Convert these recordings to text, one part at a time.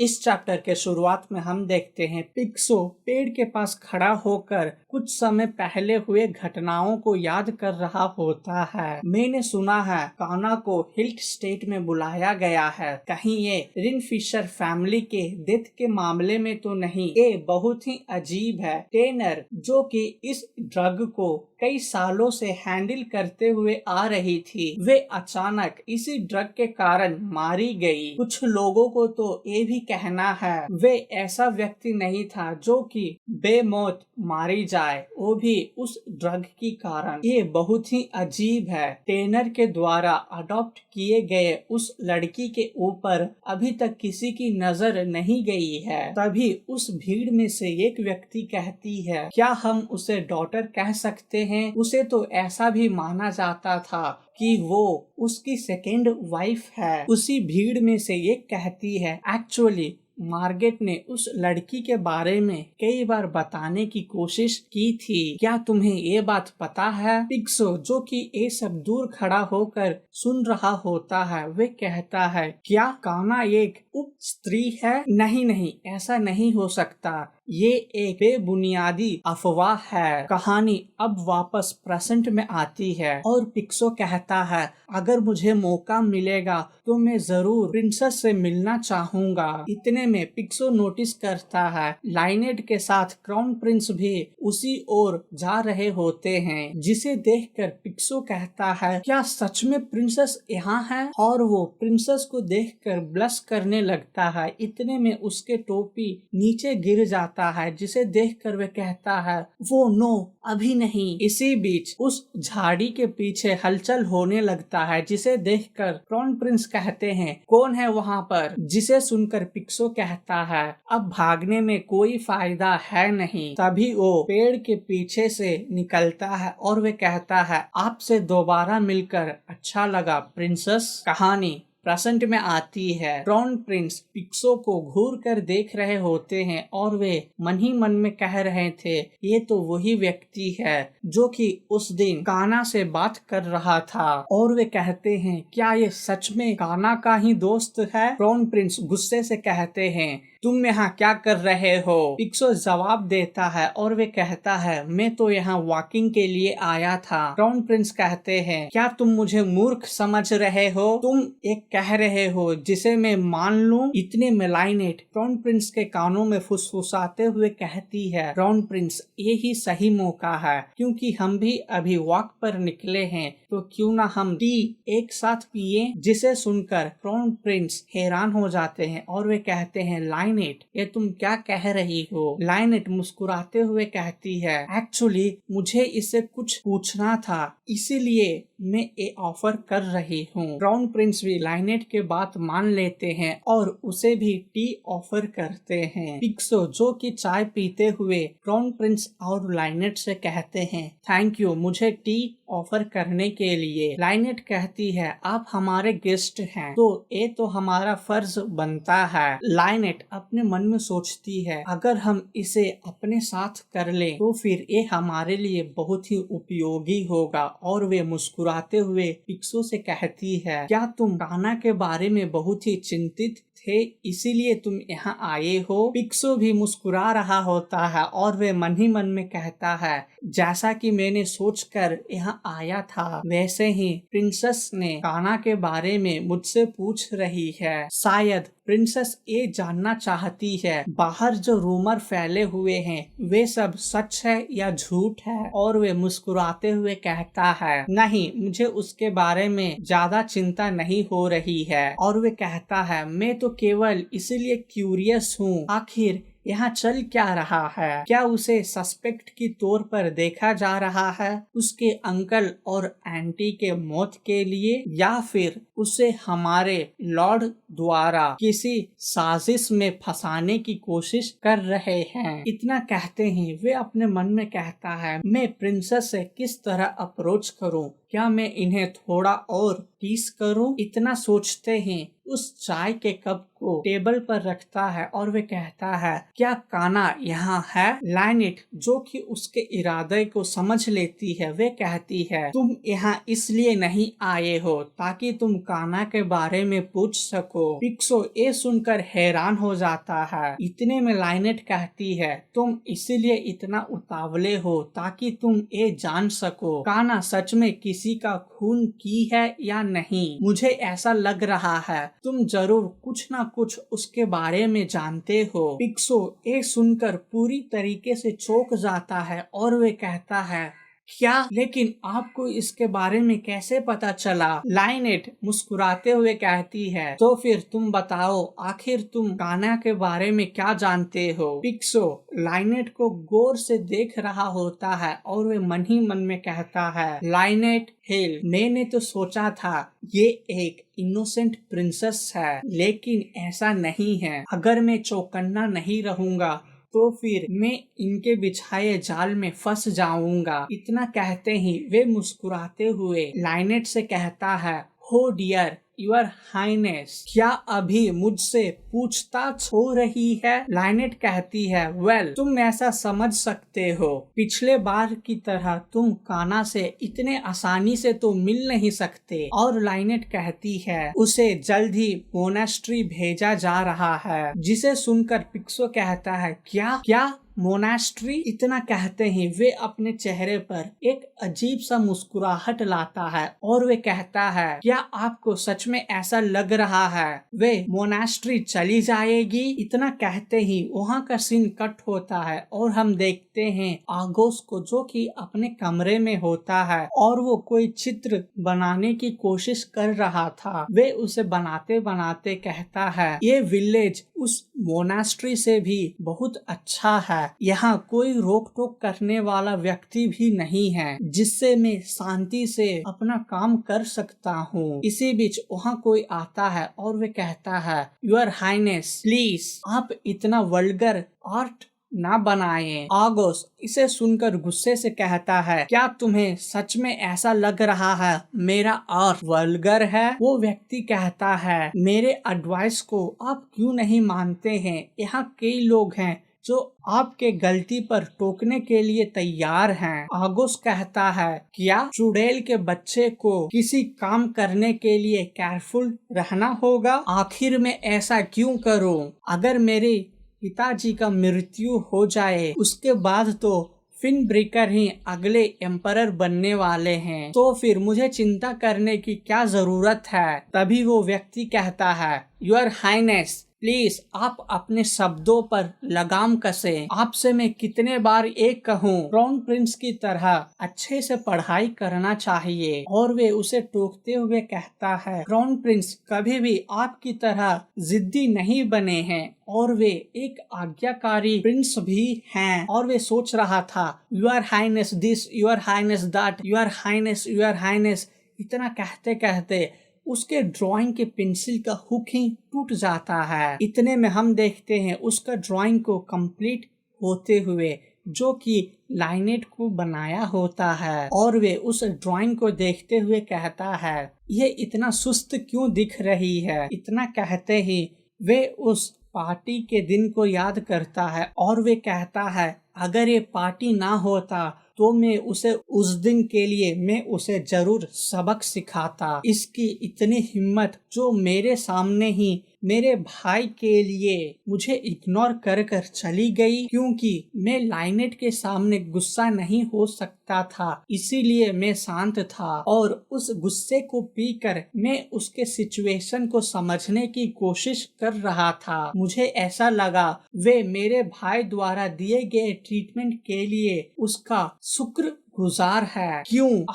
इस चैप्टर के शुरुआत में हम देखते हैं पिक्सो पेड़ के पास खड़ा होकर कुछ समय पहले हुए घटनाओं को याद कर रहा होता है। मैंने सुना है काना को हिल्ट स्टेट में बुलाया गया है, कहीं ये रिन फिशर फैमिली के डेथ के मामले में तो नहीं। ये बहुत ही अजीब है। टेनर जो कि इस ड्रग को कई सालों से हैंडल करते हुए आ रही थी, वे अचानक इसी ड्रग के कारण मारी गई। कुछ लोगों को तो ये भी कहना है वे ऐसा व्यक्ति नहीं था जो कि बेमौत मारी जाए, वो भी उस ड्रग की कारण। ये बहुत ही अजीब है। टेनर के द्वारा अडॉप्ट किए गए उस लड़की के ऊपर अभी तक किसी की नजर नहीं गई है। तभी उस भीड़ में से एक व्यक्ति कहती है, क्या हम उसे डॉटर कह सकते हैं? उसे तो ऐसा भी माना जाता था कि वो उसकी सेकेंड वाइफ है। उसी भीड़ में से एक कहती है, एक्चुअली मार्गेट ने उस लड़की के बारे में कई बार बताने की कोशिश की थी। क्या तुम्हें ये बात पता है? पिक्सो जो कि ये सब दूर खड़ा होकर सुन रहा होता है, वे कहता है, क्या काना एक उप स्त्री है? नहीं, ऐसा नहीं हो सकता। ये एक बेबुनियादी अफवाह है। कहानी अब वापस प्रेजेंट में आती है और पिक्सो कहता है, अगर मुझे मौका मिलेगा तो मैं जरूर प्रिंसेस से मिलना चाहूंगा। इतने में पिक्सो नोटिस करता है लाइनेट के साथ क्राउन प्रिंस भी उसी ओर जा रहे होते हैं, जिसे देखकर पिक्सो कहता है, क्या सच में प्रिंसेस यहाँ है? और वो प्रिंसेस को देखकर ब्लश करने लगता है। इतने में उसके टोपी नीचे गिर जाता है, जिसे देखकर वे कहता है, वो नो अभी नहीं। इसी बीच उस झाड़ी के पीछे हलचल होने लगता है, जिसे देखकर क्राउन प्रिंस कहते हैं, कौन है वहाँ पर? जिसे सुनकर पिक्सो कहता है, अब भागने में कोई फायदा है नहीं। तभी वो पेड़ के पीछे से निकलता है और वे कहता है, आपसे दोबारा मिलकर अच्छा लगा प्रिंसेस। कहानी प्रेजेंट में आती है। क्राउन प्रिंस पिक्सो को घूर कर देख रहे होते हैं और वे मन ही मन में कह रहे थे, ये तो वही व्यक्ति है जो कि उस दिन काना से बात कर रहा था। और वे कहते हैं, क्या ये सच में काना का ही दोस्त है? क्राउन प्रिंस गुस्से से कहते हैं, तुम यहाँ क्या कर रहे हो? पिक्सो जवाब देता है और वे कहता है, मैं तो यहाँ वॉकिंग के लिए आया था। क्राउन प्रिंस कहते हैं, क्या तुम मुझे मूर्ख समझ रहे हो? तुम एक कह रहे हो जिसे मैं मान लूं? इतने में लाइनेट क्राउन प्रिंस के कानों में फुसफुसाते हुए कहती है, क्राउन प्रिंस यही सही मौका है, क्योंकि हम भी अभी वॉक पर निकले हैं, तो क्यों ना हम टी एक साथ पिए? जिसे सुनकर क्राउन प्रिंस हैरान हो जाते हैं और वे कहते हैं, लाइनेट ये तुम क्या कह रही हो? लाइनेट मुस्कुराते हुए कहती है, एक्चुअली मुझे इससे कुछ पूछना था, इसीलिए मैं ये ऑफर कर रही हूँ। क्राउन प्रिंस भी लाइनेट के बात मान लेते हैं और उसे भी टी ऑफर करते हैं। पिक्सो जो कि चाय पीते हुए क्राउन प्रिंस और लाइनेट से कहते हैं, थैंक यू मुझे टी ऑफर करने के लिए। लाइनेट कहती है, आप हमारे गेस्ट हैं तो ये तो हमारा फर्ज बनता है। लाइनेट अपने मन में सोचती है, अगर हम इसे अपने साथ कर लें तो फिर ये हमारे लिए बहुत ही उपयोगी होगा। और वे मुस्कुराते हुए पिक्सो से कहती है, क्या तुम काना के बारे में बहुत ही चिंतित थे, इसीलिए तुम यहाँ आए हो? पिक्सो भी मुस्कुरा रहा होता है और वे मन ही मन में कहता है, जैसा कि मैंने सोचकर यहाँ आया था, वैसे ही प्रिंसेस ने काना के बारे में मुझसे पूछ रही है। शायद प्रिंसेस ये जानना चाहती है बाहर जो रूमर फैले हुए हैं वे सब सच है या झूठ है। और वे मुस्कुराते हुए कहता है, नहीं मुझे उसके बारे में ज्यादा चिंता नहीं हो रही है। और वे कहता है, मैं तो केवल इसीलिए क्यूरियस हूँ, आखिर यहाँ चल क्या रहा है? क्या उसे सस्पेक्ट की तौर पर देखा जा रहा है उसके अंकल और आंटी के मौत के लिए, या फिर उसे हमारे लॉर्ड द्वारा किसी साजिश में फंसाने की कोशिश कर रहे हैं? इतना कहते ही वे अपने मन में कहता है, मैं प्रिंसेस से किस तरह अप्रोच करूं? क्या मैं इन्हें थोड़ा और टीस करूं? इतना सोचते ही उस चाय के कप को टेबल पर रखता है और वे कहता है, क्या काना यहाँ है? लाइनेट, जो कि उसके इरादे को समझ लेती है, वे कहती है, तुम यहाँ इसलिए नहीं आए हो ताकि तुम काना के बारे में पूछ सको। पिक्सो ये सुनकर हैरान हो जाता है। इतने में लाइनेट कहती है, तुम इसीलिए इतना उतावले हो ताकि तुम ये जान सको काना सच में किसी का खून की है या नहीं। मुझे ऐसा लग रहा है तुम जरूर कुछ ना कुछ उसके बारे में जानते हो। पिक्सो ये सुनकर पूरी तरीके से चौंक जाता है और वे कहता है, क्या? लेकिन आपको इसके बारे में कैसे पता चला? लाइनेट मुस्कुराते हुए कहती है, तो फिर तुम बताओ, आखिर तुम काना के बारे में क्या जानते हो? पिक्सो लाइनेट को गौर से देख रहा होता है और वे मन ही मन में कहता है, लाइनेट हेल, मैंने तो सोचा था ये एक इनोसेंट प्रिंसेस है, लेकिन ऐसा नहीं है। अगर मैं चौकन्ना नहीं रहूंगा तो फिर मैं इनके बिछाए जाल में फंस जाऊंगा। इतना कहते ही वे मुस्कुराते हुए लाइनेट से कहता है, हो डियर योर हाइनेस, क्या अभी मुझसे पूछताछ हो रही है? लाइनेट कहती है, वेल, तुम ऐसा समझ सकते हो। पिछले बार की तरह तुम काना से इतने आसानी से तो मिल नहीं सकते। और लाइनेट कहती है, उसे जल्द ही मोनास्ट्री भेजा जा रहा है। जिसे सुनकर पिक्सो कहता है, क्या मोनास्ट्री? इतना कहते ही वे अपने चेहरे पर एक अजीब सा मुस्कुराहट लाता है और वे कहता है, क्या आपको सच में ऐसा लग रहा है वे मोनास्ट्री चली जाएगी? इतना कहते ही वहाँ का सीन कट होता है और हम देखते हैं आगोस को, जो कि अपने कमरे में होता है और वो कोई चित्र बनाने की कोशिश कर रहा था। वे उसे बनाते बनाते कहता है, ये विलेज उस मोनास्ट्री से भी बहुत अच्छा है। यहाँ कोई रोक टोक करने वाला व्यक्ति भी नहीं है जिससे मैं शांति से अपना काम कर सकता हूँ। इसी बीच वहाँ कोई आता है और वे कहता है, योर हाइनेस, प्लीज आप इतना वल्गर आर्ट ना बनाएं। आगोस इसे सुनकर गुस्से से कहता है, क्या तुम्हें सच में ऐसा लग रहा है मेरा आर्ट वल्गर है? वो व्यक्ति कहता है, मेरे एडवाइस को आप क्यों नहीं मानते हैं? यहाँ कई लोग हैं जो आपके गलती पर टोकने के लिए तैयार हैं। आगोस कहता है, क्या चुड़ैल के बच्चे को किसी काम करने के लिए केयरफुल रहना होगा? आखिर मैं ऐसा क्यों करूं? अगर मेरे पिताजी का मृत्यु हो जाए उसके बाद तो फिनब्रेकर ही अगले एम्परर बनने वाले हैं, तो फिर मुझे चिंता करने की क्या जरूरत है? तभी वो व्यक्ति कहता है, योर हाइनेस, प्लीज आप अपने शब्दों पर लगाम कसें। आपसे मैं कितने बार एक कहूँ, क्राउन प्रिंस की तरह अच्छे से पढ़ाई करना चाहिए। और वे उसे टोकते हुए कहता है, क्राउन प्रिंस कभी भी आपकी तरह जिद्दी नहीं बने हैं और वे एक आज्ञाकारी प्रिंस भी हैं। और वे सोच रहा था, your highness this, your highness that, your highness, your highness. इतना कहते कहते उसके ड्राइंग के पेंसिल का हुक ही टूट जाता है। इतने में हम देखते हैं उसका ड्राइंग को कंप्लीट होते हुए, जो कि लाइनेट को बनाया होता है। और वे उस ड्राइंग को देखते हुए कहता है, ये इतना सुस्त क्यों दिख रही है? इतना कहते ही वे उस पार्टी के दिन को याद करता है और वे कहता है, अगर ये पार्टी ना होता तो मैं उसे उस दिन के लिए मैं उसे जरूर सबक सिखाता। इसकी इतनी हिम्मत जो मेरे सामने ही मेरे भाई के लिए मुझे इग्नोर कर कर चली गई, क्योंकि मैं लाइनेट के सामने गुस्सा नहीं हो सकता था, इसीलिए मैं शांत था और उस गुस्से को पीकर मैं उसके सिचुएशन को समझने की कोशिश कर रहा था। मुझे ऐसा लगा वे मेरे भाई द्वारा दिए गए ट्रीटमेंट के लिए उसका शुक्र गुजार है।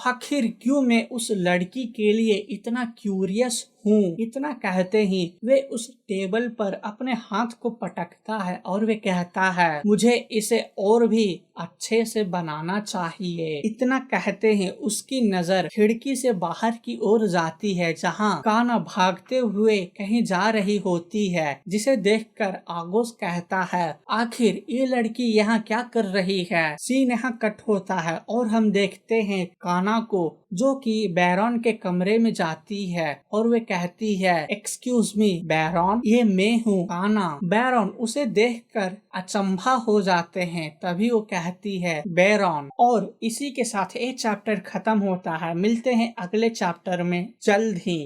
आखिर क्यों मैं उस लड़की के लिए इतना क्यूरियस हूँ? इतना कहते ही वे उस टेबल पर अपने हाथ को पटकता है और वे कहता है, मुझे इसे और भी अच्छे से बनाना चाहिए। इतना कहते ही उसकी नजर खिड़की से बाहर की ओर जाती है, जहाँ काना भागते हुए कहीं जा रही होती है, जिसे देखकर आगोस कहता है, आखिर ये लड़की यहाँ क्या कर रही है? सीन यहाँ कट होता है और हम देखते हैं काना को, जो कि बैरॉन के कमरे में जाती है और वे कहती है, एक्सक्यूज मी बैरॉन, ये मैं हूँ काना। बैरॉन उसे देखकर अचंभा हो जाते हैं, तभी वो कहती है बैरॉन। और इसी के साथ ये चैप्टर खत्म होता है। मिलते हैं अगले चैप्टर में जल्द ही।